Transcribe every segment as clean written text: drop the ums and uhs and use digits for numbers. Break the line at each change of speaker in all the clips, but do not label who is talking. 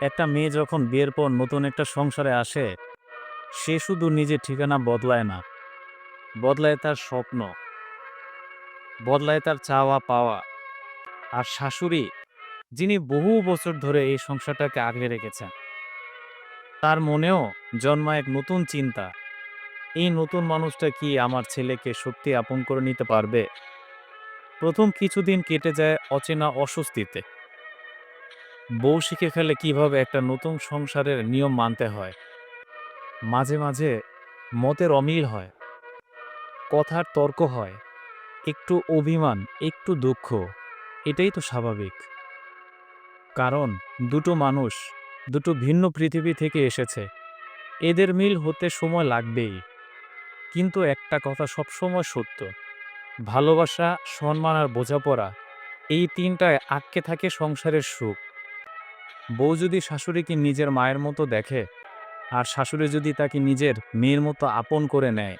একটা মেয়ে যখন বিয়ের পর নতুন একটা সংসারে আসে, সে শুধু নিজের ঠিকানা বদলায় না, বদলায় তার স্বপ্ন, বদলায় তার চাওয়া পাওয়া। আর শাশুড়ি, যিনি বহু বছর ধরে এই সংসারটাকে আগলে রেখেছেন, তার মনেও জন্মায় এক নতুন চিন্তা। এই নতুন মানুষটা কি আমার ছেলেকে সত্যি আপন করে নিতে পারবে? প্রথম কিছুদিন কেটে যায় অচেনা অস্বস্তিতে। বউ শিখে ফেলে কিভাবে একটা নতুন সংসারের নিয়ম মানতে হয়। মাঝে মাঝে মতের অমিল হয়, কথার তর্ক হয়, একটু অভিমান, একটু দুঃখ। এটাই তো স্বাভাবিক। কারণ দুটো মানুষ দুটো ভিন্ন পৃথিবী থেকে এসেছে। এদের মিল হতে সময় লাগবেই। কিন্তু একটা কথা সবসময় সত্য: ভালোবাসা, সম্মান আর বোঝাপড়া, এই তিনটায় আটকে থাকে সংসারের সুখ। বউ যদি শাশুড়িকে নিজের মায়ের মতো দেখে, আর শাশুড়ি যদি তাকে নিজের মেয়ের মতো আপন করে নেয়,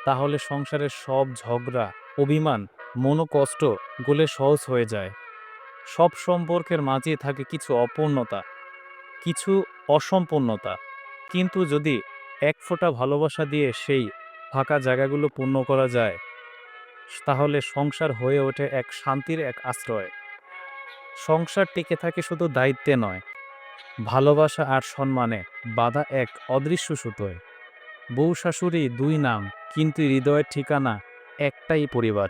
তাহলে সংসারের সব ঝগড়া, অভিমান, মনোকষ্ট গলে সহজ হয়ে যায়। সব সম্পর্কের মাঝে থাকে কিছু অপূর্ণতা, কিছু অসম্পূর্ণতা। কিন্তু যদি এক ফোঁটা ভালোবাসা দিয়ে সেই ফাঁকা জায়গাগুলো পূর্ণ করা যায়, তাহলে সংসার হয়ে ওঠে এক শান্তির এক আশ্রয়। সংসার টিকে থাকে শুধু দায়িত্বে নয়, ভালোবাসা আর সম্মানে বাঁধা এক অদৃশ্য সুতোয়। বউ শাশুড়ি দুই নাম, কিন্তু হৃদয়ের ঠিকানা একটাই: পরিবার।